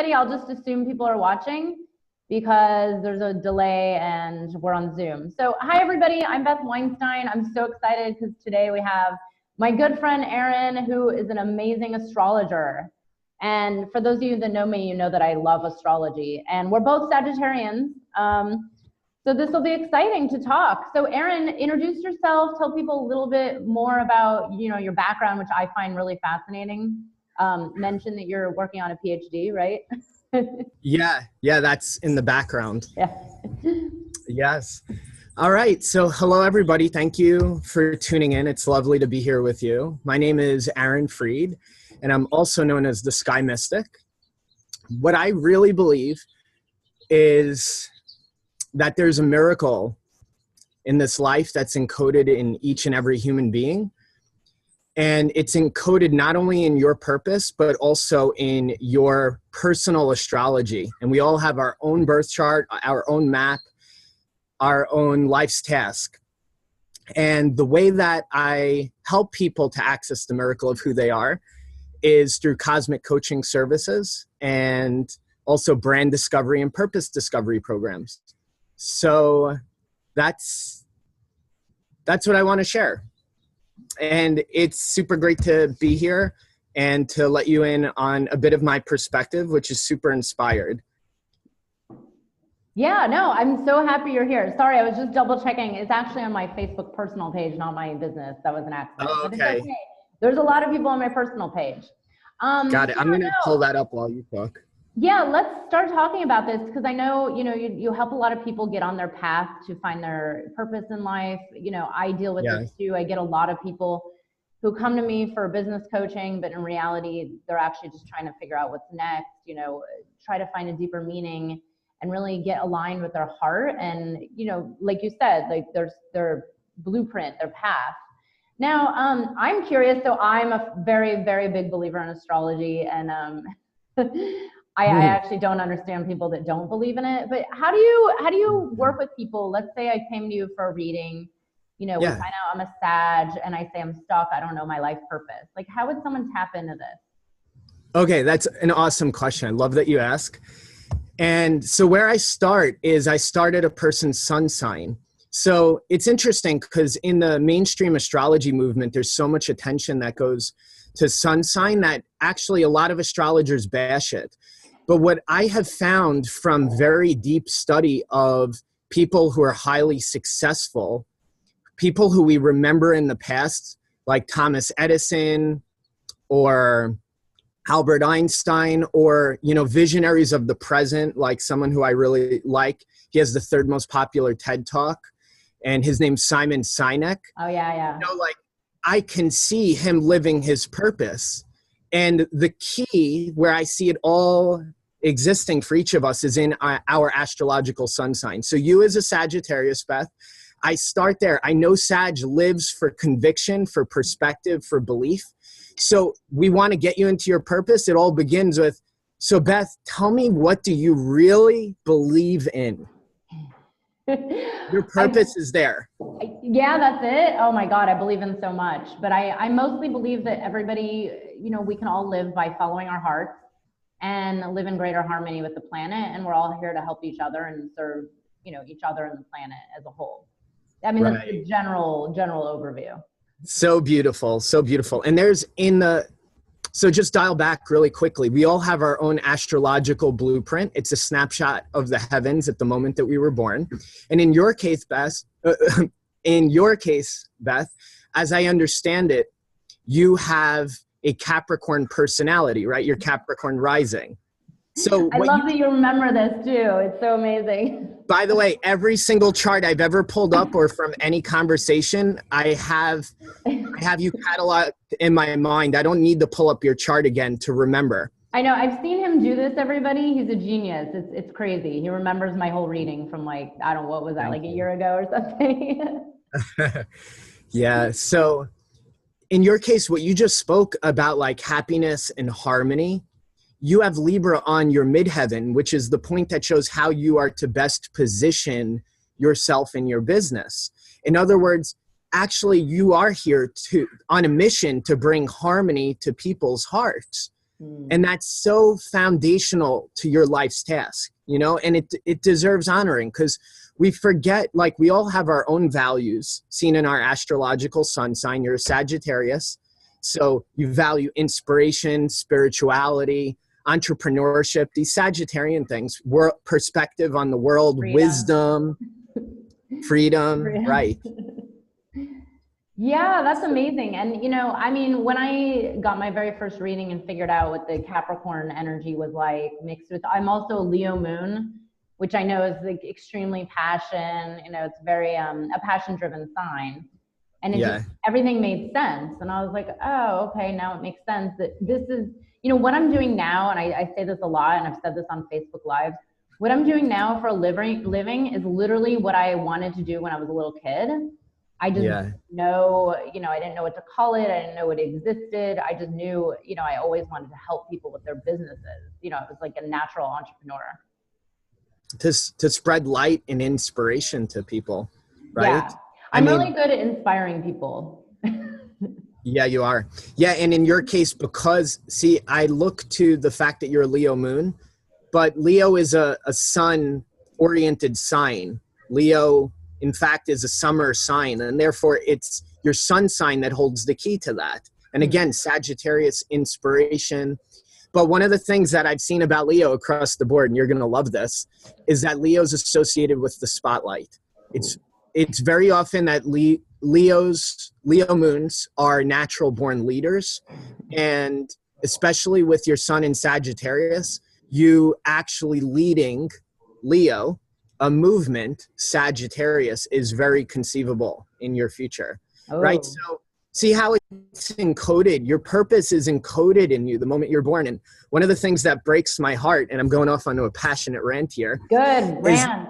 I'll just assume people are watching because there's a delay and we're on Zoom. So hi everybody, I'm Beth Weinstein. I'm so excited because today we have my good friend Erin, who is an amazing astrologer. And for those of you that know me, you know that I love astrology, and we're both Sagittarians. So this will be exciting to talk. So Erin, introduce yourself, tell people a little bit more about, your background, which I find really fascinating. Mention that you're working on a PhD, right? Yeah, that's in the background. Yeah. Yes. All right. So hello, everybody. Thank you for tuning in. It's lovely to be here with you. My name is Aaron Freed, and I'm also known as the Sky Mystic. What I really believe is that there's a miracle in this life that's encoded in each and every human being. And it's encoded not only in your purpose, but also in your personal astrology. And we all have our own birth chart, our own map, our own life's task. And the way that I help people to access the miracle of who they are is through cosmic coaching services and also brand discovery and purpose discovery programs. So that's what I want to share. And it's super great to be here and to let you in on a bit of my perspective, which is super inspired. Yeah, no, I'm so happy you're here. Sorry, I was just double checking. It's actually on my Facebook personal page, not my business. That was an accident. Oh, okay. But it's okay. There's a lot of people on my personal page. Got it. I'm going to pull that up while you talk. Yeah, let's start talking about this because I know, you help a lot of people get on their path to find their purpose in life. I deal with this too. I get a lot of people who come to me for business coaching, but in reality, they're actually just trying to figure out what's next, try to find a deeper meaning and really get aligned with their heart. And, like you said, like their blueprint, their path. Now, I'm curious. So I'm a very, very big believer in astrology, and I actually don't understand people that don't believe in it. But how do you work with people? Let's say I came to you for a reading. We find out I'm a Sag, and I say I'm stuck. I don't know my life purpose. Like, how would someone tap into this? Okay, that's an awesome question. I love that you ask. And so where I start is I start at a person's sun sign. So it's interesting because in the mainstream astrology movement, there's so much attention that goes to sun sign that actually a lot of astrologers bash it. But what I have found from very deep study of people who are highly successful, people who we remember in the past, like Thomas Edison or Albert Einstein, or, visionaries of the present, like someone who I really like. He has the third most popular TED Talk, and his name's Simon Sinek. Oh, yeah. I can see him living his purpose. And the key where I see it all existing for each of us is in our astrological sun sign. So you as a Sagittarius, Beth, I start there. I know Sag lives for conviction, for perspective, for belief. So we want to get you into your purpose. It all begins with, so Beth, tell me, what do you really believe in? Your purpose is there. Yeah, that's it. Oh my God, I believe in so much. But I mostly believe that everybody, we can all live by following our hearts and live in greater harmony with the planet. And we're all here to help each other and serve, each other and the planet as a whole. I mean, That's the general overview. So beautiful, so beautiful. And so just dial back really quickly. We all have our own astrological blueprint. It's a snapshot of the heavens at the moment that we were born. And in your case, Beth, as I understand it, you have a Capricorn personality, right? You're Capricorn rising. So I love that you remember this too. It's so amazing. By the way, every single chart I've ever pulled up or from any conversation, I have you cataloged in my mind. I don't need to pull up your chart again to remember. I know. I've seen him do this, everybody. He's a genius. It's crazy. He remembers my whole reading from like a year ago or something. Yeah. So in your case, what you just spoke about, like happiness and harmony, you have Libra on your midheaven, which is the point that shows how you are to best position yourself in your business. In other words, actually you are here on a mission to bring harmony to people's hearts. And that's so foundational to your life's task, you know, and it deserves honoring, because we forget, like, we all have our own values seen in our astrological sun sign. You're a Sagittarius, so you value inspiration, spirituality, entrepreneurship, these Sagittarian things, perspective on the world, Freedom. Wisdom, freedom, right? Yeah, that's amazing. And, you know, I mean, when I got my very first reading and figured out what the Capricorn energy was like, mixed with, I'm also a Leo moon, which I know is like extremely passion, you know, it's very, a passion driven sign. And it just, everything made sense. And I was like, oh, okay, now it makes sense that this is, you know, what I'm doing now. And I say this a lot, and I've said this on Facebook Live. What I'm doing now for a living is literally what I wanted to do when I was a little kid. I just know, you know, I didn't know what to call it. I didn't know it existed. I just knew, you know, I always wanted to help people with their businesses. You know, it was like a natural entrepreneur. To spread light and inspiration to people, right? Yeah. I'm really good at inspiring people. Yeah, you are. Yeah, and in your case, because, see, I look to the fact that you're a Leo moon, but Leo is a sun-oriented sign. Leo, in fact, is a summer sign, and therefore it's your sun sign that holds the key to that. And again, Sagittarius, inspiration. But one of the things that I've seen about Leo across the board, and you're going to love this, is that Leo's associated with the spotlight. It's very often that Leo moons are natural born leaders, and especially with your sun in Sagittarius, you actually leading Leo, a movement, Sagittarius, is very conceivable in your future, right? So see how it's encoded. Your purpose is encoded in you the moment you're born. And one of the things that breaks my heart, and I'm going off onto a passionate rant here. Good, rant.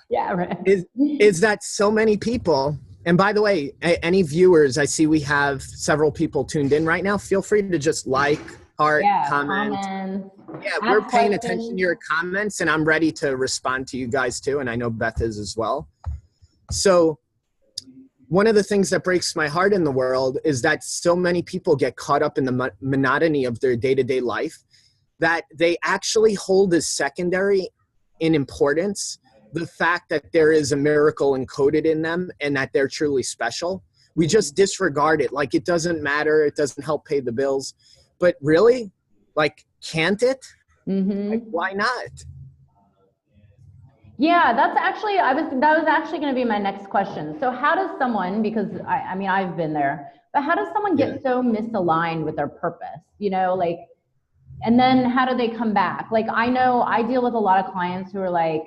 Yeah, right. Is that so many people, and by the way, any viewers, I see we have several people tuned in right now. Feel free to just like, heart, comment. Yeah, we're paying attention to your comments, and I'm ready to respond to you guys too. And I know Beth is as well. So one of the things that breaks my heart in the world is that so many people get caught up in the monotony of their day-to-day life that they actually hold as secondary in importance the fact that there is a miracle encoded in them and that they're truly special. We just disregard it. Like, it doesn't matter. It doesn't help pay the bills. But really, like, can't it? Like, why not? Yeah, that's actually, that was actually going to be my next question. So how does someone, because I mean, I've been there, but how does someone get so misaligned with their purpose, you know, like, and then how do they come back? Like, I know I deal with a lot of clients who are like,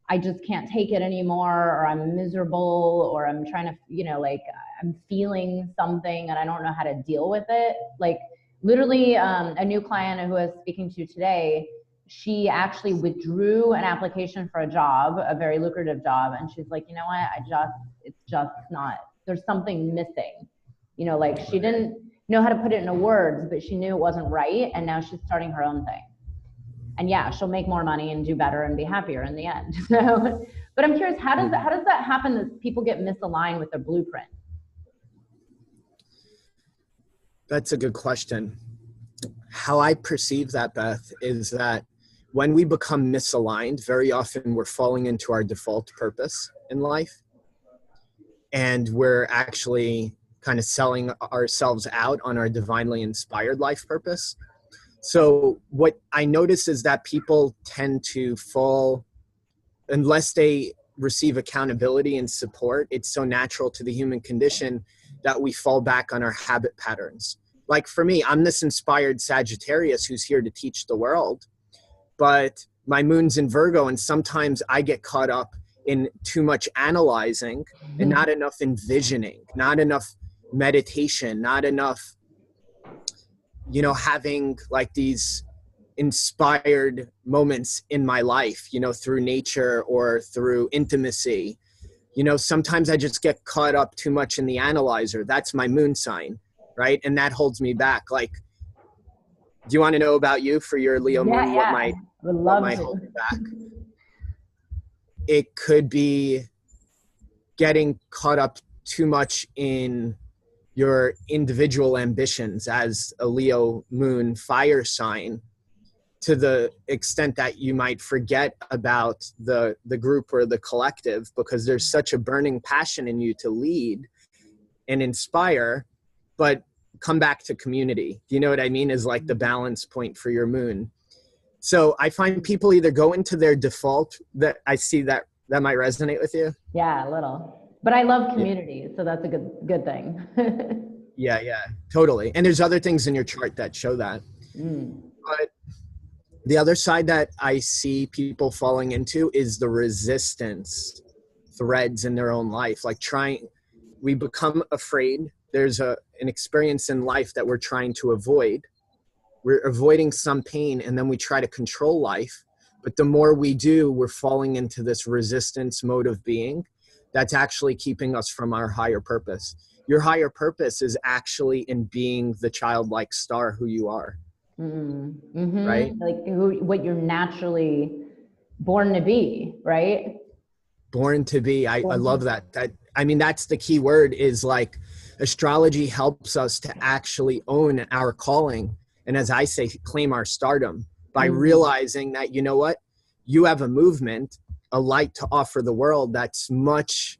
I just can't take it anymore, or I'm miserable, or I'm trying to, you know, like, I'm feeling something and I don't know how to deal with it. Like, literally, a new client who I was speaking to today, she actually withdrew an application for a job, a very lucrative job. And she's like, you know what, it's just not, there's something missing. You know, like, she didn't know how to put it into words, but she knew it wasn't right. And now she's starting her own thing. And yeah, she'll make more money and do better and be happier in the end. So, but I'm curious, how does that happen that people get misaligned with their blueprint? That's a good question. How I perceive that, Beth, is that when we become misaligned, very often we're falling into our default purpose in life. And we're actually kind of selling ourselves out on our divinely inspired life purpose. So what I notice is that people tend to fall, unless they receive accountability and support, it's so natural to the human condition that we fall back on our habit patterns. Like, for me, I'm this inspired Sagittarius who's here to teach the world, but my moon's in Virgo, and sometimes I get caught up in too much analyzing and not enough envisioning, not enough meditation, not enough, you know, having like these inspired moments in my life, you know, through nature or through intimacy. You know, sometimes I just get caught up too much in the analyzer. That's my moon sign, right? And that holds me back. Like, do you want to know about you for your Leo moon? What might hold you back? It could be getting caught up too much in your individual ambitions as a Leo moon fire sign, to the extent that you might forget about the group or the collective, because there's such a burning passion in you to lead and inspire, but come back to community. Do you know what I mean? Is like the balance point for your moon. So I find people either go into their default, that I see that might resonate with you. Yeah, a little. But I love community, so that's a good thing. Yeah, totally. And there's other things in your chart that show that. But the other side that I see people falling into is the resistance threads in their own life. Like we become afraid. There's an experience in life that we're trying to avoid. We're avoiding some pain, and then we try to control life. But the more we do, we're falling into this resistance mode of being that's actually keeping us from our higher purpose. Your higher purpose is actually in being the childlike star who you are. Right? Like what you're naturally born to be, right? Born to be. I love that. I mean, that's the key word, is like astrology helps us to actually own our calling. And as I say, claim our stardom by realizing that, you know what, you have a movement, a light to offer the world that's much,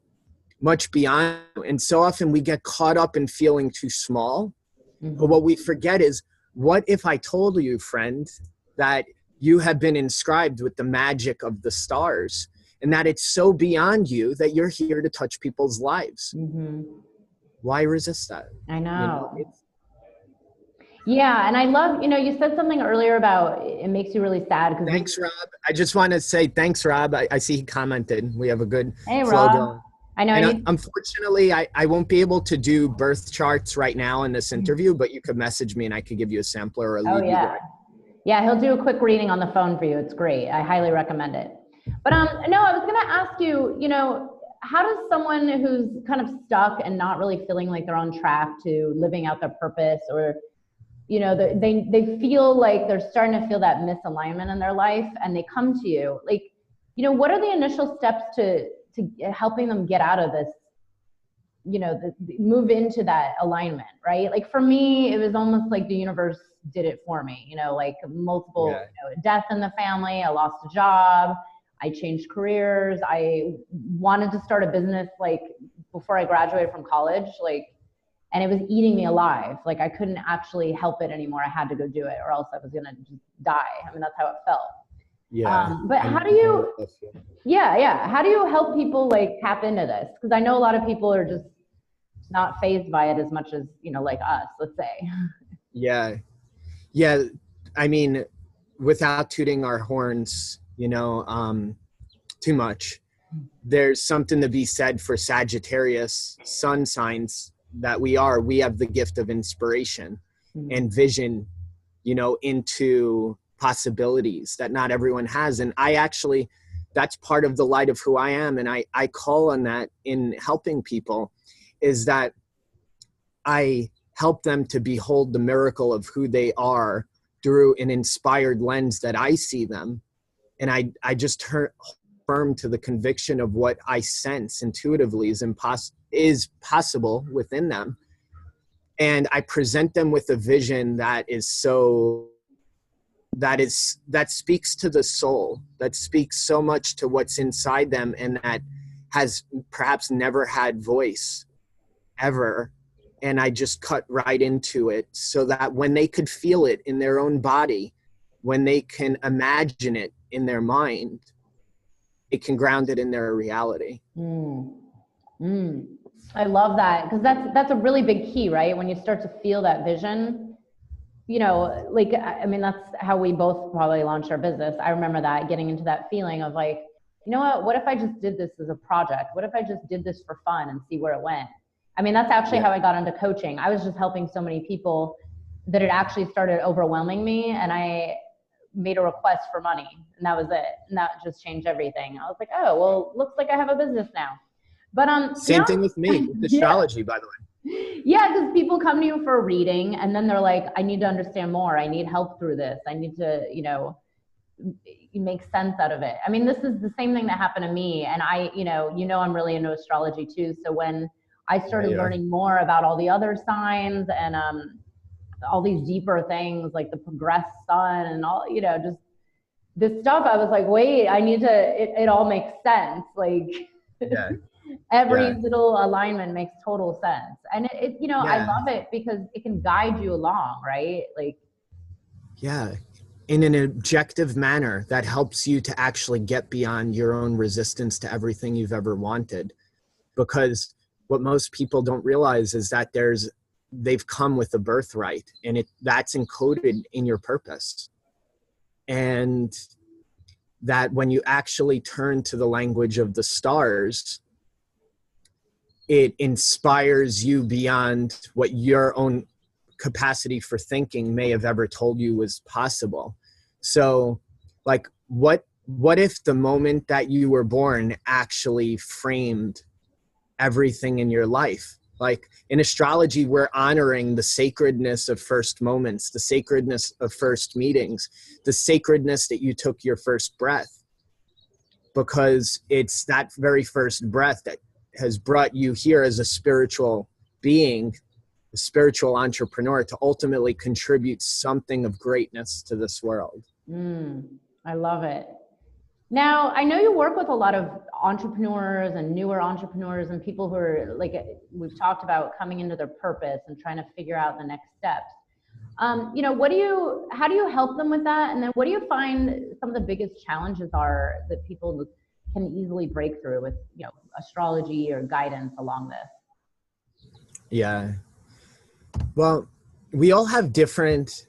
much beyond. And so often we get caught up in feeling too small. But what we forget is, what if I told you, friend, that you have been inscribed with the magic of the stars, and that it's so beyond you that you're here to touch people's lives? Why resist that? I know. Yeah, and I love, you said something earlier about it makes you really sad. Thanks, Rob. I just want to say thanks, Rob. I see he commented. We have a good flow Rob. Going. I know. Unfortunately, I won't be able to do birth charts right now in this interview, but you could message me and I could give you a sampler or a lead. Yeah, he'll do a quick reading on the phone for you. It's great. I highly recommend it. But no, I was going to ask you, how does someone who's kind of stuck and not really feeling like they're on track to living out their purpose, or they feel like they're starting to feel that misalignment in their life, and they come to you, like, what are the initial steps to helping them get out of this, move into that alignment, right? Like for me, it was almost like the universe did it for me, like multiple death in the family. I lost a job. I changed careers. I wanted to start a business like before I graduated from college, and it was eating me alive. Like I couldn't actually help it anymore. I had to go do it, or else I was gonna just die. I mean, that's how it felt. But how do you, how do you help people like tap into this? Because I know a lot of people are just not fazed by it as much as, like us, let's say. Yeah. I mean, without tooting our horns, too much, there's something to be said for Sagittarius sun signs that we have the gift of inspiration and vision, into possibilities that not everyone has. And that's part of the light of who I am. And I call on that in helping people, is that I help them to behold the miracle of who they are through an inspired lens that I see them. And I just firm to the conviction of what I sense intuitively is possible within them. And I present them with a vision that speaks to the soul, that speaks so much to what's inside them, and that has perhaps never had voice ever. And I just cut right into it so that when they could feel it in their own body, when they can imagine it in their mind, it can ground it in their reality. I love that, because that's a really big key, right? When you start to feel that vision, that's how we both probably launched our business. I remember that, getting into that feeling of like, what if I just did this as a project? What if I just did this for fun and see where it went? I mean, that's actually how I got into coaching. I was just helping so many people that it actually started overwhelming me, and I made a request for money, and that was it. And that just changed everything. I was like, oh, well, looks like I have a business now. But same thing with me, with astrology, by the way. Yeah, because people come to you for a reading, and then they're like, I need to understand more. I need help through this. I need to, make sense out of it. I mean, this is the same thing that happened to me. And I'm really into astrology too. So when I started learning more about all the other signs and all these deeper things like the progressed sun and all, you know, just this stuff. I was like, wait, I need to, it all makes sense. Like every little alignment makes total sense. And it you know, I love it because it can guide you along, right? Like, in an objective manner that helps you to actually get beyond your own resistance to everything you've ever wanted. Because what most people don't realize is that they've come with a birthright, and that's encoded in your purpose. And that when you actually turn to the language of the stars, it inspires you beyond what your own capacity for thinking may have ever told you was possible. So like, what if the moment that you were born actually framed everything in your life? Like in astrology, we're honoring the sacredness of first moments, the sacredness of first meetings, the sacredness that you took your first breath, because it's that very first breath that has brought you here as a spiritual being, a spiritual entrepreneur, to ultimately contribute something of greatness to this world. I love it. Now, I know you work with a lot of entrepreneurs and newer entrepreneurs and people who are, like we've talked about, coming into their purpose and trying to figure out the next steps. You know, how do you help them with that? And then what do you find some of the biggest challenges are that people can easily break through with, you know, astrology or guidance along this? Yeah. Well, we all have different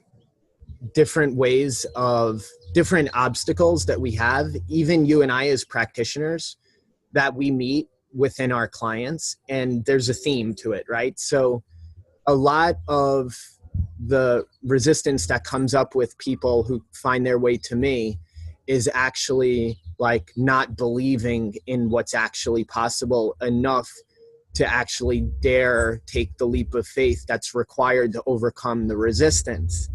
ways of different obstacles that we have, even you and I as practitioners, that we meet within our clients, and there's a theme to it, right? So a lot of the resistance that comes up with people who find their way to me is actually like not believing in what's actually possible enough to actually dare take the leap of faith that's required to overcome the resistance.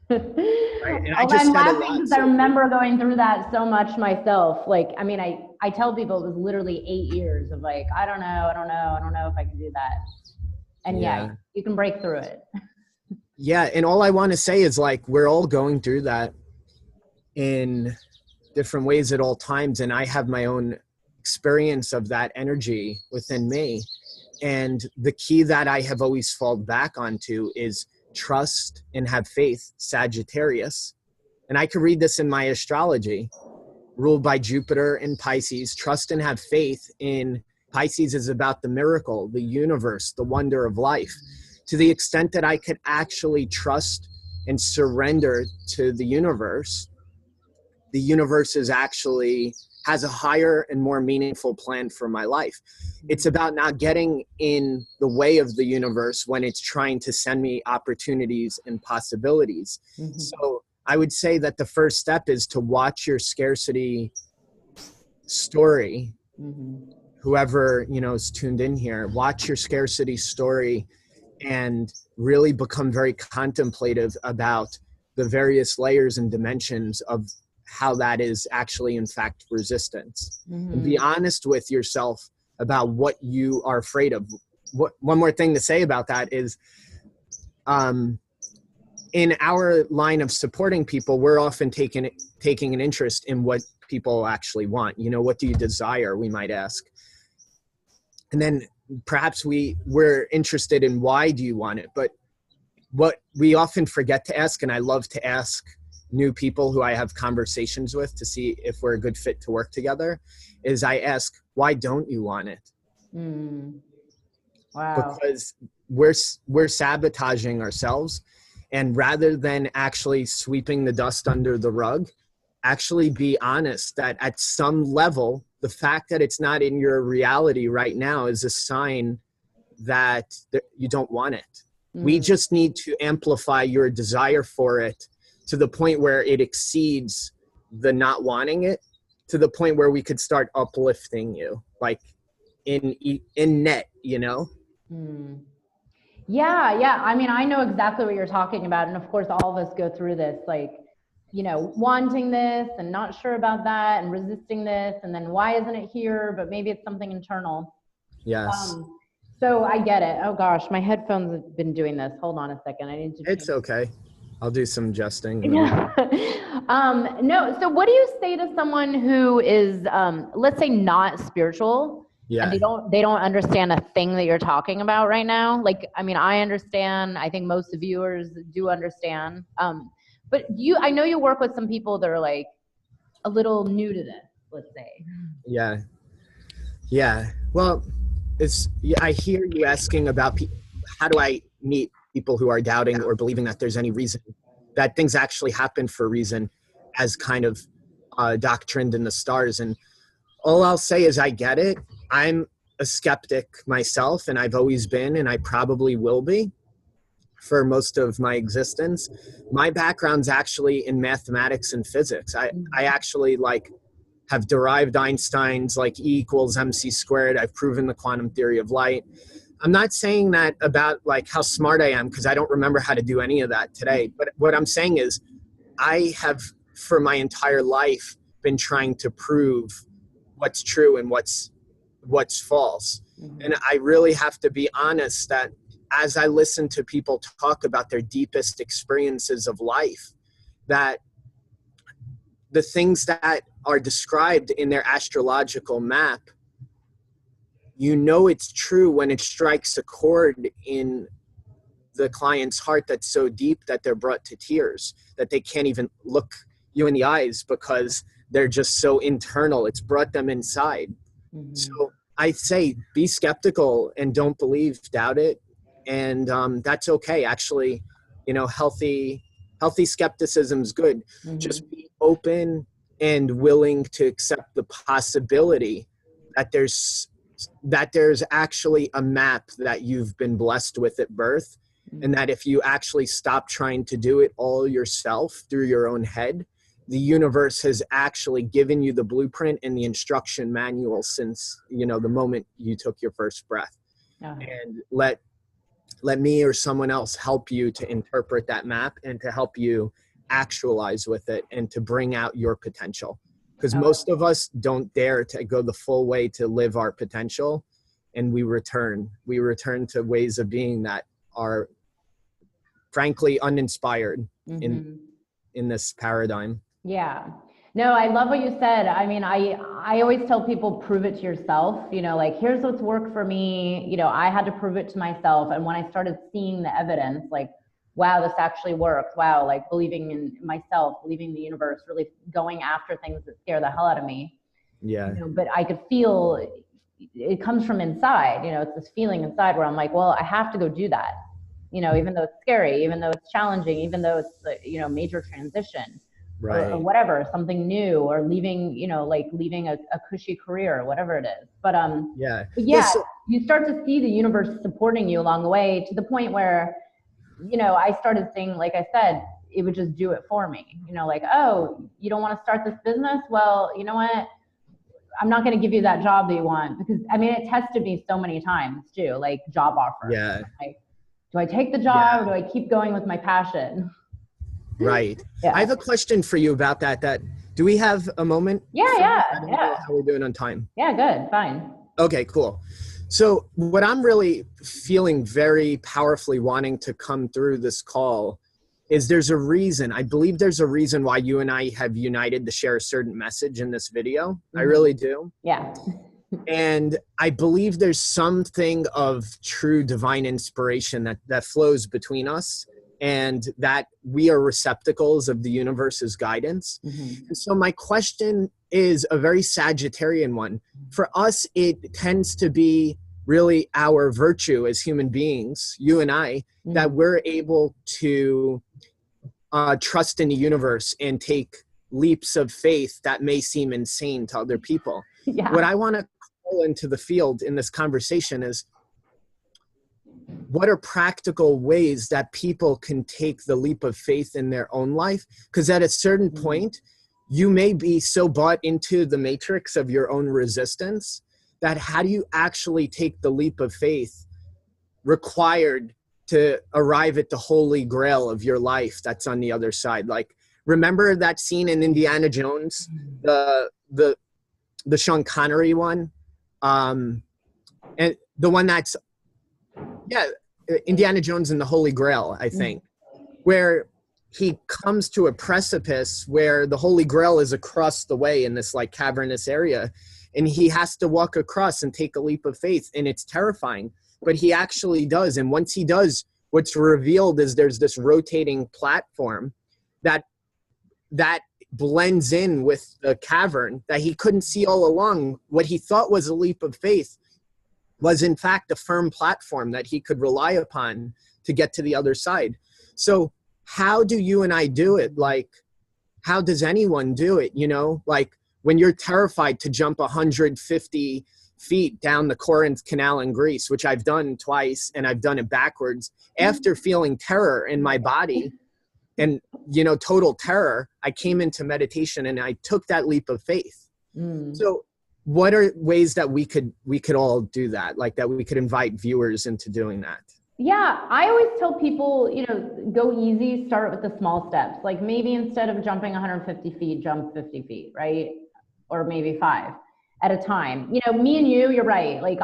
Right? And I'm laughing because I remember going through that so much myself. Like, I mean, I tell people it was literally 8 years of like, I don't know if I can do that. And you can break through it. Yeah. And all I want to say is like, we're all going through that in different ways at all times. And I have my own experience of that energy within me. And the key that I have always fallen back onto is trust and have faith, Sagittarius. And I could read this in my astrology, ruled by Jupiter and Pisces. Trust and have faith in Pisces is about the miracle, the universe, the wonder of life. To the extent that I could actually trust and surrender to the universe is actually has a higher and more meaningful plan for my life. It's about not getting in the way of the universe when it's trying to send me opportunities and possibilities. Mm-hmm. So I would say that the first step is to watch your scarcity story. Mm-hmm. Whoever, you know, is tuned in here, watch your scarcity story and really become very contemplative about the various layers and dimensions of how that is actually in fact resistance. Mm-hmm. And be honest with yourself about what you are afraid of. One more thing to say about that is in our line of supporting people, we're often taking an interest in what people actually want. You know, what do you desire, we might ask. And then perhaps we're interested in why do you want it. But what we often forget to ask, and I love to ask new people who I have conversations with to see if we're a good fit to work together, is I ask, why don't you want it? Wow. Because we're sabotaging ourselves. And rather than actually sweeping the dust under the rug, actually be honest that at some level, the fact that it's not in your reality right now is a sign that you don't want it. We just need to amplify your desire for it to the point where it exceeds the not wanting it, to the point where we could start uplifting you, like in net, you know? Yeah. I mean, I know exactly what you're talking about. And of course, all of us go through this, like, you know, wanting this and not sure about that and resisting this. And then why isn't it here? But maybe it's something internal. Yes. So I get it. Oh gosh, my headphones have been doing this. Hold on a second. I need to change. It's okay. I'll do some adjusting. Yeah. No. So what do you say to someone who is, let's say, not spiritual, and Yeah. they don't understand a thing that you're talking about right now? Like, I mean, I understand. I think most of the viewers do understand. But I know you work with some people that are like a little new to this, let's say. Yeah. Yeah. Well, I hear you asking about how do I meet people who are doubting or believing that there's any reason that things actually happen for a reason, as kind of doctrined in the stars. And all I'll say is I get it. I'm a skeptic myself, and I've always been, and I probably will be for most of my existence. My background's actually in mathematics and physics. I actually have derived Einstein's E equals mc squared. I've proven the quantum theory of light. I'm not saying that about how smart I am, because I don't remember how to do any of that today. But what I'm saying is I have, for my entire life, been trying to prove what's true and what's false. And I really have to be honest that as I listen to people talk about their deepest experiences of life, that the things that are described in their astrological map, it's true when it strikes a chord in the client's heart that's so deep that they're brought to tears, that they can't even look you in the eyes because they're just so internal. It's brought them inside. So I say be skeptical and don't believe, doubt it. And that's okay. Actually, healthy skepticism is good. Just be open and willing to accept the possibility that there's actually a map that you've been blessed with at birth. And that if you actually stop trying to do it all yourself through your own head, the universe has actually given you the blueprint and the instruction manual since, the moment you took your first breath. And let me or someone else help you to interpret that map and to help you actualize with it and to bring out your potential. Because most of us don't dare to go the full way to live our potential. And we return to ways of being that are frankly uninspired in this paradigm. Yeah. No, I love what you said. I mean, I always tell people, prove it to yourself, here's what's worked for me. I had to prove it to myself. And when I started seeing the evidence, wow, this actually works. Wow. Believing in myself, believing in the universe, really going after things that scare the hell out of me. Yeah. But I could feel it comes from inside, it's this feeling inside where I'm like, well, I have to go do that. Even though it's scary, even though it's challenging, even though it's, major transition. Right. Or whatever, something new, or leaving, leaving a cushy career, or whatever it is. But you start to see the universe supporting you along the way, to the point where, I started seeing, like I said, it would just do it for me. Oh, you don't want to start this business? Well, you know what? I'm not going to give you that job that you want, because it tested me so many times too, job offers. Yeah. Do I take the job, or do I keep going with my passion? Right. Yeah. I have a question for you about that. Do we have a moment? Yeah. I don't know how we're doing on time. Yeah, good. Fine. Okay, cool. So what I'm really feeling very powerfully wanting to come through this call is there's a reason. I believe there's a reason why you and I have united to share a certain message in this video. I really do. Yeah. And I believe there's something of true divine inspiration that flows between us, and that we are receptacles of the universe's guidance. And so my question is a very Sagittarian one. For us, it tends to be really our virtue as human beings, you and I, that we're able to trust in the universe and take leaps of faith that may seem insane to other people. Yeah. What I want to call into the field in this conversation is, what are practical ways that people can take the leap of faith in their own life? Because at a certain point, you may be so bought into the matrix of your own resistance that how do you actually take the leap of faith required to arrive at the holy grail of your life that's on the other side? Remember that scene in Indiana Jones, the Sean Connery one, and the one that's Yeah, Indiana Jones and the Holy Grail, I think, where he comes to a precipice where the Holy Grail is across the way in this like cavernous area, and he has to walk across and take a leap of faith, and it's terrifying, but he actually does. And once he does, what's revealed is there's this rotating platform that blends in with the cavern that he couldn't see all along. What he thought was a leap of faith was in fact a firm platform that he could rely upon to get to the other side. So how do you and I do it? Like, how does anyone do it? You know, like when you're terrified to jump 150 feet down the Corinth Canal in Greece, which I've done twice, and I've done it backwards, after feeling terror in my body and, you know, total terror, I came into meditation and I took that leap of faith. So what are ways that we could all do that? Like that we could invite viewers into doing that? Yeah, I always tell people, you know, go easy, start with the small steps. Like maybe instead of jumping 150 feet, jump 50 feet, right? Or maybe 5 at a time. You know, me and you're right. Like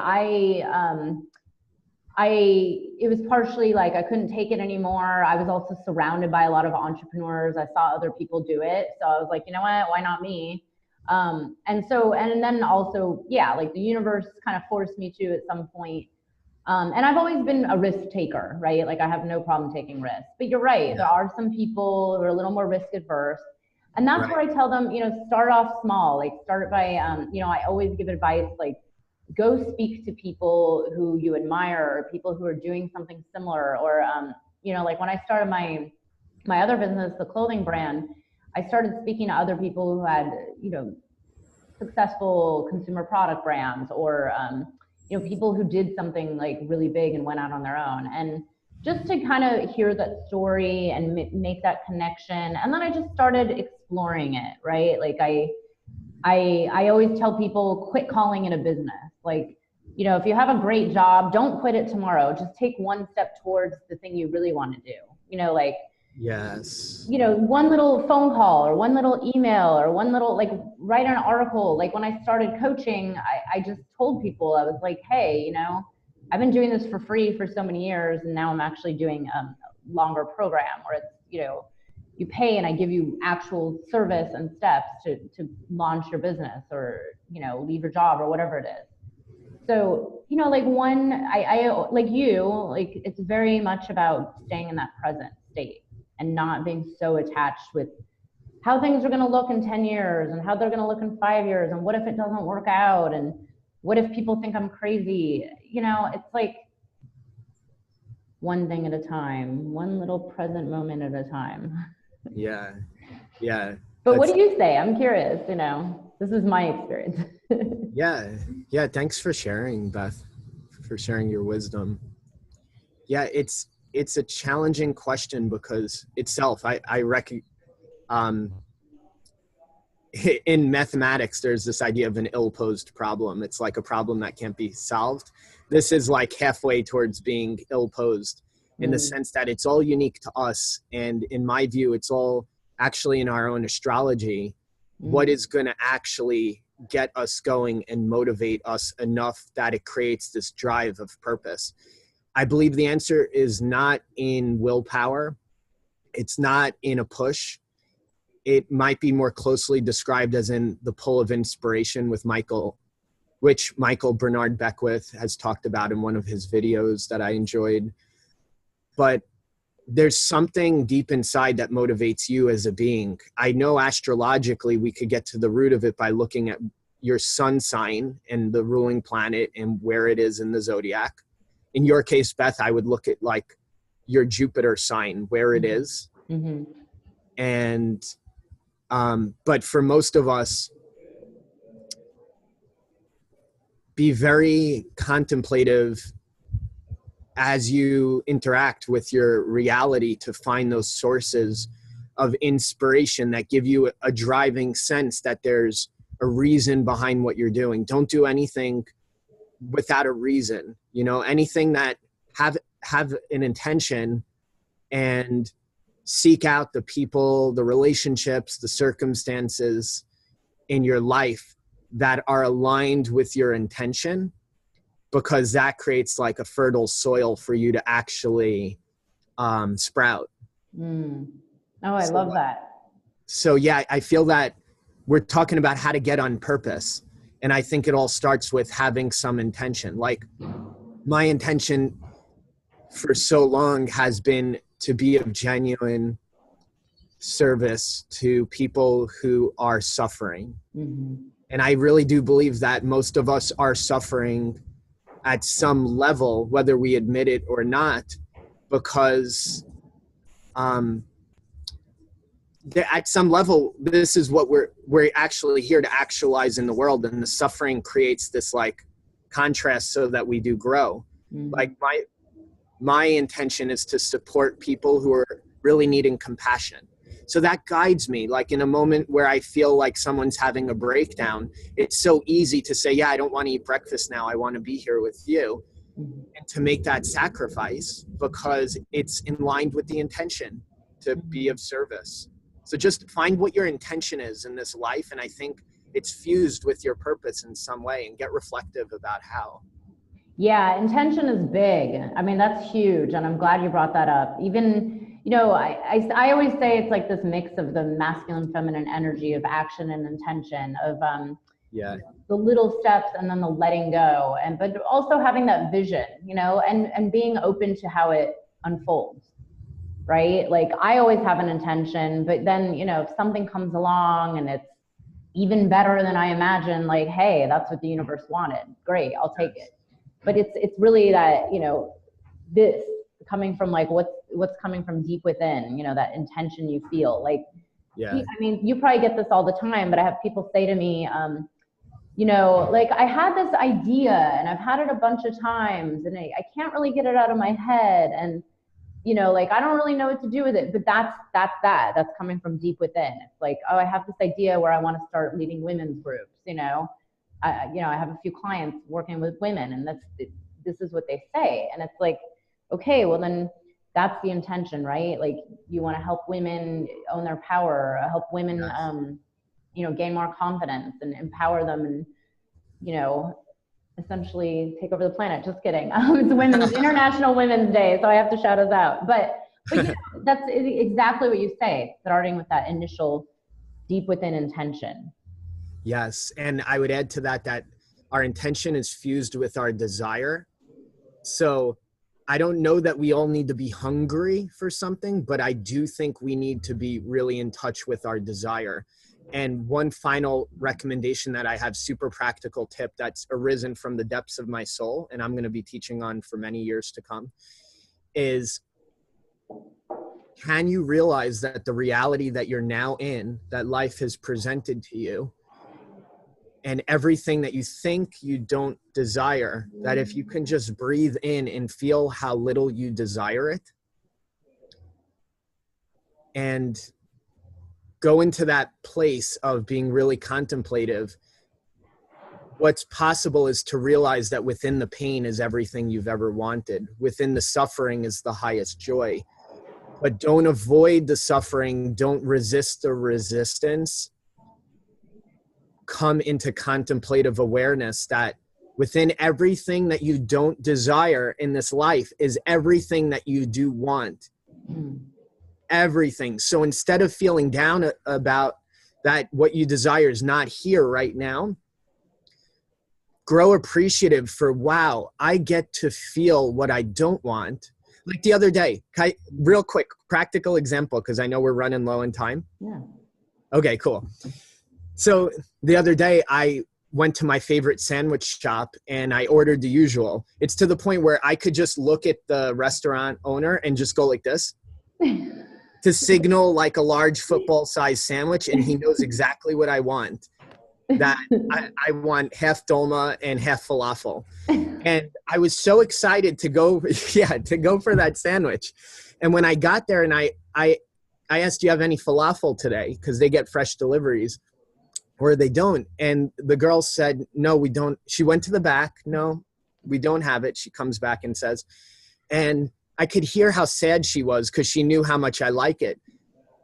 it was partially like I couldn't take it anymore. I was also surrounded by a lot of entrepreneurs. I saw other people do it. So I was like, you know what, why not me? And then also, yeah, like the universe kind of forced me to at some point. And I've always been a risk taker, right? Like I have no problem taking risks, but you're right. Yeah. There are some people who are a little more risk adverse. And that's where I tell them, you know, start off small, like start by, you know, I always give advice, like go speak to people who you admire or people who are doing something similar. Or, you know, like when I started my other business, the clothing brand, I started speaking to other people who had, you know, successful consumer product brands or, you know, people who did something like really big and went out on their own, and just to kind of hear that story and make that connection. And then I just started exploring it, right? Like I always tell people, quit calling it a business. Like, you know, if you have a great job, don't quit it tomorrow. Just take one step towards the thing you really want to do. You know, like, yes, you know, one little phone call or one little email or one little, like, write an article. Like when I started coaching, I just told people, I was like, hey, you know, I've been doing this for free for so many years, and now I'm actually doing a longer program where it's, you know, you pay and I give you actual service and steps to launch your business or, you know, leave your job or whatever it is. So, you know, like I like you, like it's very much about staying in that present state and not being so attached with how things are going to look in 10 years and how they're going to look in 5 years. And what if it doesn't work out? And what if people think I'm crazy? You know, it's like one thing at a time, one little present moment at a time. Yeah. Yeah. But what do you say? I'm curious, you know, this is my experience. Yeah. Yeah. Thanks for sharing, Beth, for sharing your wisdom. Yeah. It's a challenging question because itself, I reckon, in mathematics, there's this idea of an ill-posed problem. It's like a problem that can't be solved. This is like halfway towards being ill-posed in the sense that it's all unique to us. And in my view, it's all actually in our own astrology, what is going to actually get us going and motivate us enough that it creates this drive of purpose. I believe the answer is not in willpower. It's not in a push. It might be more closely described as in the pull of inspiration with Michael, which Michael Bernard Beckwith has talked about in one of his videos that I enjoyed. But there's something deep inside that motivates you as a being. I know astrologically we could get to the root of it by looking at your sun sign and the ruling planet and where it is in the zodiac. In your case, Beth, I would look at like your Jupiter sign, where it is. And but for most of us, be very contemplative as you interact with your reality to find those sources of inspiration that give you a driving sense that there's a reason behind what you're doing. Don't do anything without a reason, you know, anything that have an intention, and seek out the people, the relationships, the circumstances in your life that are aligned with your intention, because that creates like a fertile soil for you to actually sprout. Oh, I love that. So yeah, I feel that we're talking about how to get on purpose. And I think it all starts with having some intention. Like my intention for so long has been to be of genuine service to people who are suffering. And I really do believe that most of us are suffering at some level, whether we admit it or not, because at some level, this is what we're actually here to actualize in the world, and the suffering creates this like contrast so that we do grow. Like my intention is to support people who are really needing compassion. So that guides me. Like in a moment where I feel like someone's having a breakdown, it's so easy to say, yeah, I don't want to eat breakfast now. I want to be here with you. And to make that sacrifice because it's in line with the intention to be of service. So just find what your intention is in this life. And I think it's fused with your purpose in some way, and get reflective about how. Yeah, intention is big. I mean, that's huge. And I'm glad you brought that up. Even, you know, I always say it's like this mix of the masculine, feminine energy of action and intention, of the little steps and then the letting go. And, but also having that vision, you know, and being open to how it unfolds, right? Like I always have an intention, but then, you know, if something comes along and it's even better than I imagined, like, hey, that's what the universe wanted. Great, I'll take it. But it's really that, you know, this coming from like what's coming from deep within, you know, that intention you feel like, I mean, you probably get this all the time, but I have people say to me, you know, like I had this idea and I've had it a bunch of times and I can't really get it out of my head. And, you know, like, I don't really know what to do with it, but that's coming from deep within. It's like, oh, I have this idea where I want to start leading women's groups, you know, I have a few clients working with women, and this is what they say. And it's like, okay, well then that's the intention, right? Like you want to help women own their power, help women, you know, gain more confidence and empower them, and, you know, essentially take over the planet. Just kidding. It's International Women's Day, so I have to shout us out. But you know, that's exactly what you say, starting with that initial deep within intention. Yes. And I would add to that our intention is fused with our desire. So I don't know that we all need to be hungry for something, but I do think we need to be really in touch with our desire. And one final recommendation that I have, super practical tip that's arisen from the depths of my soul, and I'm going to be teaching on for many years to come, is can you realize that the reality that you're now in, that life has presented to you, and everything that you think you don't desire, that if you can just breathe in and feel how little you desire it and go into that place of being really contemplative, what's possible is to realize that within the pain is everything you've ever wanted. Within the suffering is the highest joy. But don't avoid the suffering. Don't resist the resistance. Come into contemplative awareness that within everything that you don't desire in this life is everything that you do want. Everything. So instead of feeling down about that, what you desire is not here right now, grow appreciative for, wow, I get to feel what I don't want. Like the other day, real quick, practical example, because I know we're running low on time. Yeah. Okay, cool. So the other day I went to my favorite sandwich shop and I ordered the usual. It's to the point where I could just look at the restaurant owner and just go like this to signal like a large football sized sandwich. And he knows exactly what I want. That I want half dolma and half falafel. And I was so excited to go for that sandwich. And when I got there and I asked, do you have any falafel today? Because they get fresh deliveries. Or they don't. And the girl said, no, we don't. She went to the back. No, we don't have it. She comes back and says, and I could hear how sad she was because she knew how much I like it.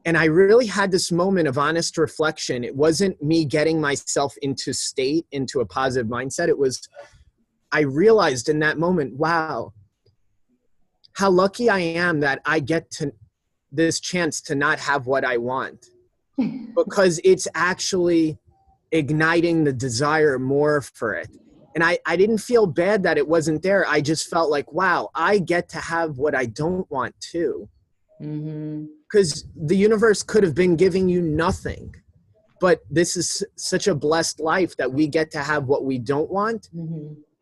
And I really had this moment of honest reflection. It wasn't me getting myself into a positive mindset. It was I realized in that moment, wow, how lucky I am that I get to this chance to not have what I want, because it's actually igniting the desire more for it. And I didn't feel bad that it wasn't there. I just felt like, wow, I get to have what I don't want too. Because the universe could have been giving you nothing. But this is such a blessed life that we get to have what we don't want,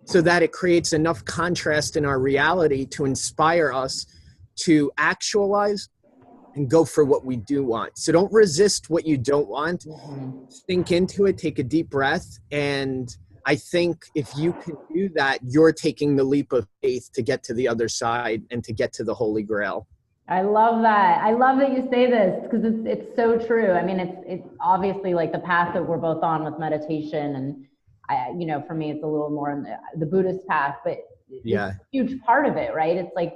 so that it creates enough contrast in our reality to inspire us to actualize and go for what we do want. So don't resist what you don't want. Sink into it, take a deep breath. And I think if you can do that, you're taking the leap of faith to get to the other side and to get to the Holy Grail. I love that. I love that you say this, because it's so true. I mean, it's obviously like the path that we're both on with meditation, and you know, for me, it's a little more in the Buddhist path, but it's a huge part of it, right? It's like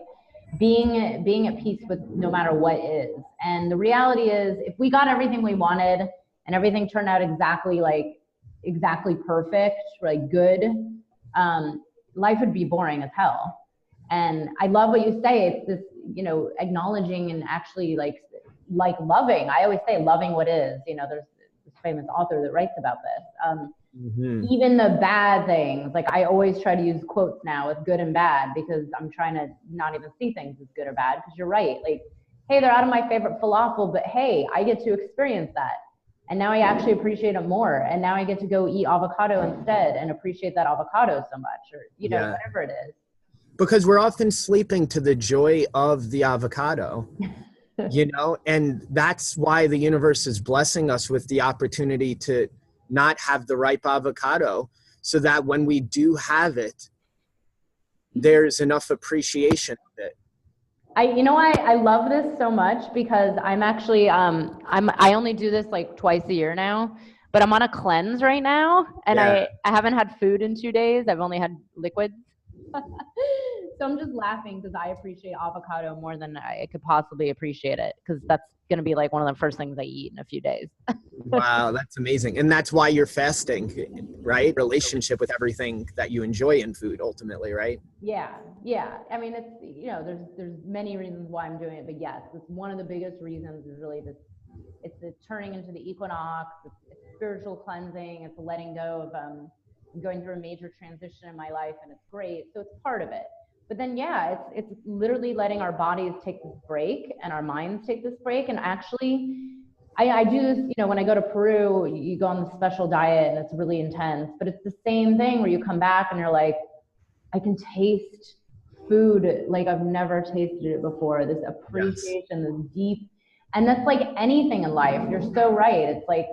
being at peace with no matter what is. And the reality is, if we got everything we wanted and everything turned out exactly perfect, like good, life would be boring as hell. And I love what you say. It's this, you know, acknowledging and actually like loving. I always say loving what is. You know, there's this famous author that writes about this. Even the bad things. Like, I always try to use quotes now with good and bad, because I'm trying to not even see things as good or bad. Because you're right. Like, hey, they're out of my favorite falafel, but hey, I get to experience that. And now I actually appreciate it more. And now I get to go eat avocado instead and appreciate that avocado so much, or, you know, whatever it is. Because we're often sleeping to the joy of the avocado, you know, and that's why the universe is blessing us with the opportunity to not have the ripe avocado, so that when we do have it, there's enough appreciation of it. I love this so much, because I'm actually, I only do this like twice a year now, but I'm on a cleanse right now, and I haven't had food in 2 days. I've only had liquids. So I'm just laughing because I appreciate avocado more than I could possibly appreciate it, because that's going to be like one of the first things I eat in a few days. Wow, that's amazing. And that's why you're fasting, right? Relationship with everything that you enjoy in food, ultimately, right? Yeah. I mean, it's, you know, there's many reasons why I'm doing it, but yes, it's one of the biggest reasons is really this. It's the turning into the equinox. It's spiritual cleansing. It's letting go of I'm going through a major transition in my life, and it's great. So it's part of it. But then, it's literally letting our bodies take this break and our minds take this break. And actually, I do this, you know, when I go to Peru, you go on this special diet and it's really intense, but it's the same thing where you come back and you're like, I can taste food like I've never tasted it before. This appreciation, this deep, and that's like anything in life. You're so right. It's like,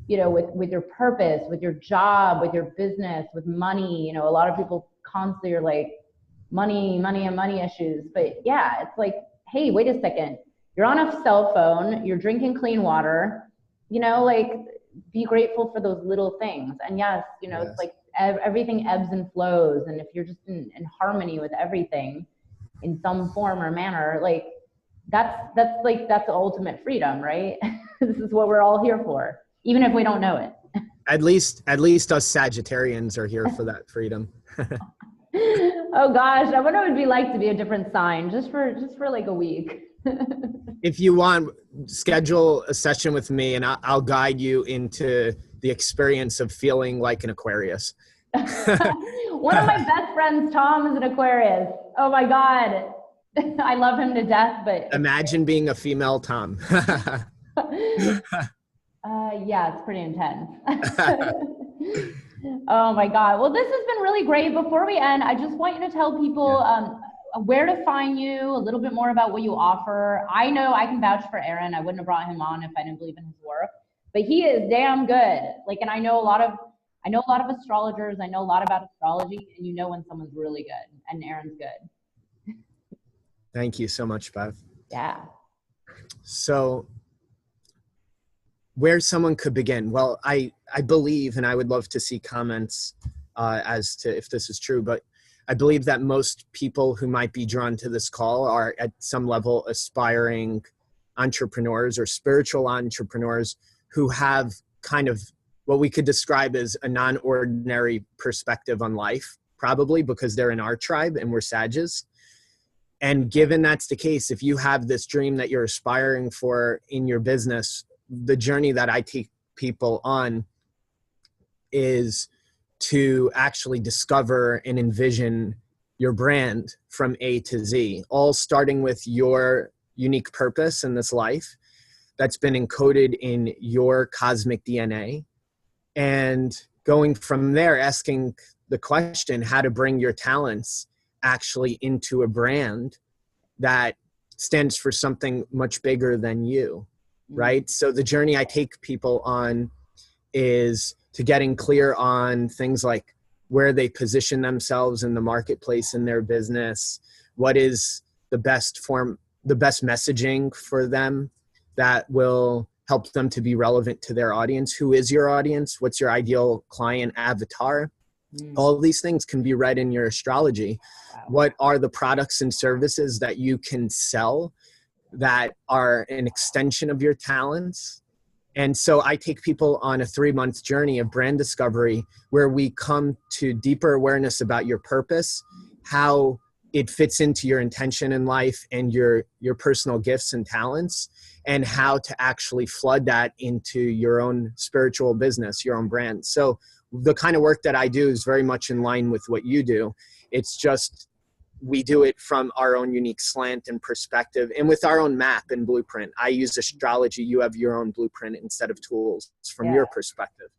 you know, with your purpose, with your job, with your business, with money, you know, a lot of people constantly are like, money and money issues. But yeah, it's like, hey, wait a second. You're on a cell phone, you're drinking clean water, you know, like, be grateful for those little things. And yes, you know, it's like everything ebbs and flows. And if you're just in harmony with everything in some form or manner, like that's ultimate freedom, right? This is what we're all here for, even if we don't know it. At least us Sagittarians are here for that freedom. Oh gosh, I wonder what it would be like to be a different sign just for like a week. If you want, schedule a session with me and I'll guide you into the experience of feeling like an Aquarius. One of my best friends, Tom, is an Aquarius. Oh my God. I love him to death, but imagine being a female Tom. Yeah, it's pretty intense. Oh my God. Well, this has been really great. Before we end, I just want you to tell people where to find you, a little bit more about what you offer. I know I can vouch for Aaron. I wouldn't have brought him on if I didn't believe in his work, but he is damn good. Like, and I know a lot of astrologers. I know a lot about astrology, and you know when someone's really good, and Aaron's good. Thank you so much, Beth. Yeah. So where someone could begin? Well, I believe, and I would love to see comments as to if this is true, but I believe that most people who might be drawn to this call are at some level aspiring entrepreneurs or spiritual entrepreneurs who have kind of what we could describe as a non-ordinary perspective on life, probably because they're in our tribe and we're Sages. And given that's the case, if you have this dream that you're aspiring for in your business, the journey that I take people on is to actually discover and envision your brand from A to Z, all starting with your unique purpose in this life that's been encoded in your cosmic DNA, and going from there, asking the question how to bring your talents actually into a brand that stands for something much bigger than you, right? So the journey I take people on is to getting clear on things like where they position themselves in the marketplace in their business, what is the best messaging for them that will help them to be relevant to their audience. Who is your audience? What's your ideal client avatar? All of these things can be read in your astrology. Wow. What are the products and services that you can sell that are an extension of your talents? And so I take people on a 3-month journey of brand discovery where we come to deeper awareness about your purpose, how it fits into your intention in life and your personal gifts and talents, and how to actually flood that into your own spiritual business, your own brand. So the kind of work that I do is very much in line with what you do. It's just, we do it from our own unique slant and perspective and with our own map and blueprint. I use astrology. You have your own blueprint instead of tools from your perspective.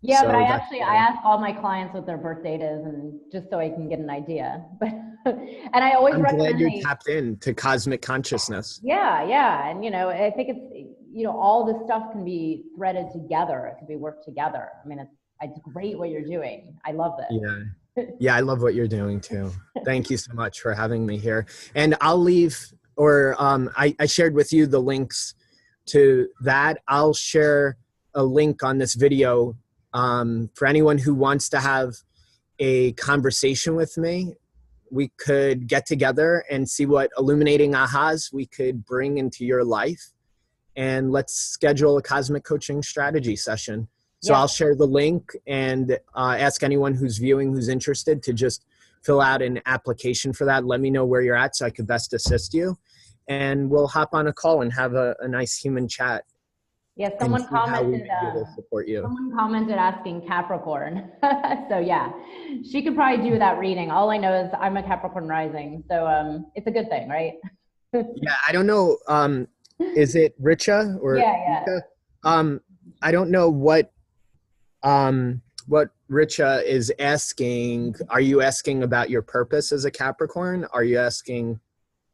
Yeah, so but I ask all my clients what their birth date is, and just so I can get an idea. But and I always recommend. I'm glad you're tapped into cosmic consciousness. Yeah, and I think it's all this stuff can be threaded together. It can be worked together. I mean, it's great what you're doing. I love this. Yeah, I love what you're doing too. Thank you so much for having me here. And I'll leave, or I shared with you the links to that. I'll share a link on this video for anyone who wants to have a conversation with me. We could get together and see what illuminating ahas we could bring into your life. And let's schedule a cosmic coaching strategy session. So I'll share the link and ask anyone who's viewing, who's interested, to just fill out an application for that. Let me know where you're at so I could best assist you. And we'll hop on a call and have a nice human chat. Yeah, someone commented, support you. Someone commented asking Capricorn. So yeah, she could probably do that reading. All I know is I'm a Capricorn rising. So it's a good thing, right? Yeah, I don't know. Is it Richa or Richa? I don't know what Richa is asking. Are you asking about your purpose as a Capricorn? Are you asking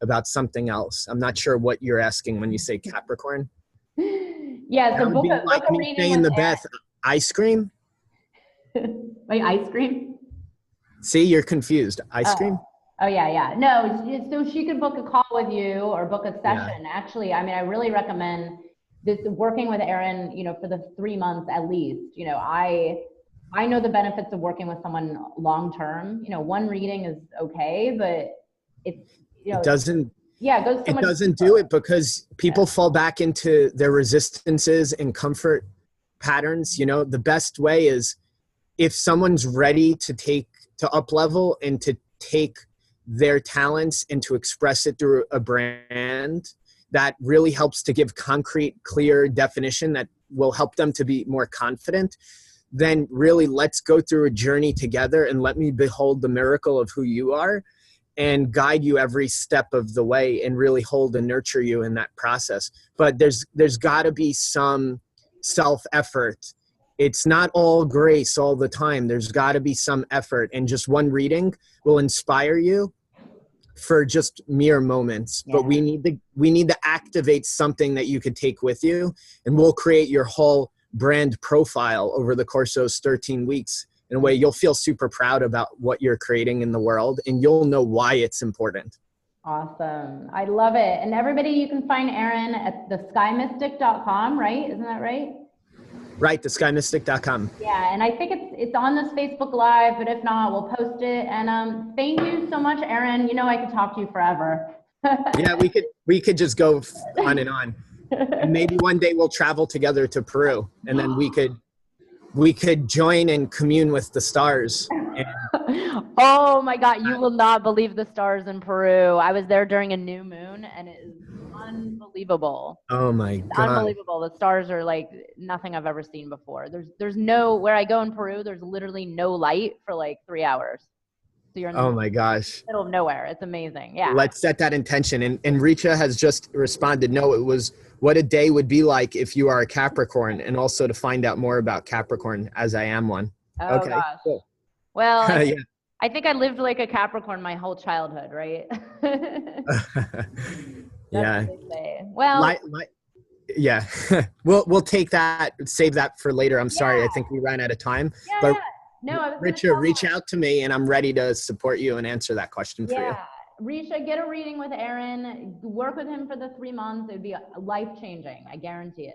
about something else? I'm not sure what you're asking when you say Capricorn. Yeah, so book a me saying the Beth, ice cream? Wait, ice cream? See, you're confused. Ice cream? Oh, yeah. No, so she could book a call with you or book a session. Yeah. Actually, I mean, I really recommend this, working with Erin, for the 3 months at least. I know the benefits of working with someone long-term. One reading is okay, but it's, it doesn't. Yeah, it goes so much. It doesn't deeper. do it because people fall back into their resistances and comfort patterns. The best way is if someone's ready to up level and to take their talents and to express it through a brand that really helps to give concrete, clear definition that will help them to be more confident, then really let's go through a journey together and let me behold the miracle of who you are and guide you every step of the way and really hold and nurture you in that process. But there's got to be some self-effort. It's not all grace all the time. There's got to be some effort, and just one reading will inspire you for just mere moments. But we need to activate something that you could take with you, and we'll create your whole brand profile over the course of those 13 weeks. In a way, you'll feel super proud about what you're creating in the world, and you'll know why it's important. Awesome. I love it. And everybody, you can find Erin at theskymystic.com, right? Isn't that right? Right, theskymystic.com. Yeah, and I think it's on this Facebook Live, but if not, we'll post it. And thank you so much, Erin. I could talk to you forever. Yeah, we could just go on and on. And maybe one day we'll travel together to Peru, and then we could join and commune with the stars. And Oh my God, you will not believe the stars in Peru. I was there during a new moon and it is unbelievable. Oh my It's God. unbelievable. The stars are like nothing I've ever seen before. There's no, where I go in Peru, there's literally no light for like 3 hours. So you're in Oh the my gosh. middle of nowhere. It's amazing. Yeah. Let's set that intention. And Richa has just responded, no, it was what a day would be like if you are a Capricorn, and also to find out more about Capricorn as I am one. Oh Okay, gosh. cool. Well, Yeah. I think I lived like a Capricorn my whole childhood, right? That's Yeah. what they say. Well, Yeah. We'll take that, save that for later. I'm sorry. I yeah, think we ran out of time. yeah, But yeah. No, I was gonna Richa, tell reach out to me and I'm ready to support you and answer that question for you. yeah. Risha, get a reading with Aaron. Work with him for the 3 months. It would be life changing. I guarantee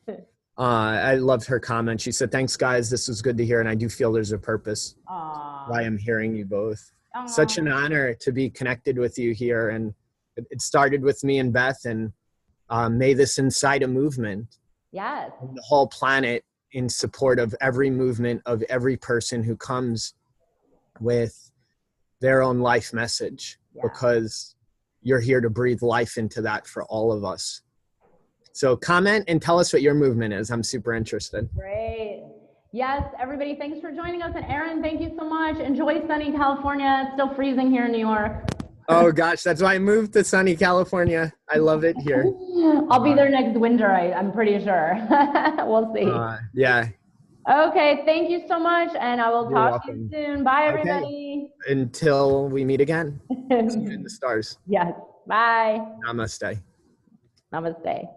it. I loved her comment. She said, thanks guys. This was good to hear. And I do feel there's a purpose why I'm hearing you both. Such an honor to be connected with you here. And it started with me and Beth, and may this incite a movement. Yes. The whole planet in support of every movement of every person who comes with their own life message, because you're here to breathe life into that for all of us. So comment and tell us what your movement is. I'm super interested. Great. Yes, everybody, thanks for joining us. And Aaron, thank you so much. Enjoy sunny California. It's still freezing here in New York. Oh gosh, that's why I moved to sunny California. I love it here. I'll be there next winter, I'm pretty sure. We'll see. Yeah. Okay, thank you so much, and I will You're talk to welcome. you soon. Bye, everybody. Okay. Until we meet again. See you in the stars. Yes. Bye. Namaste. Namaste.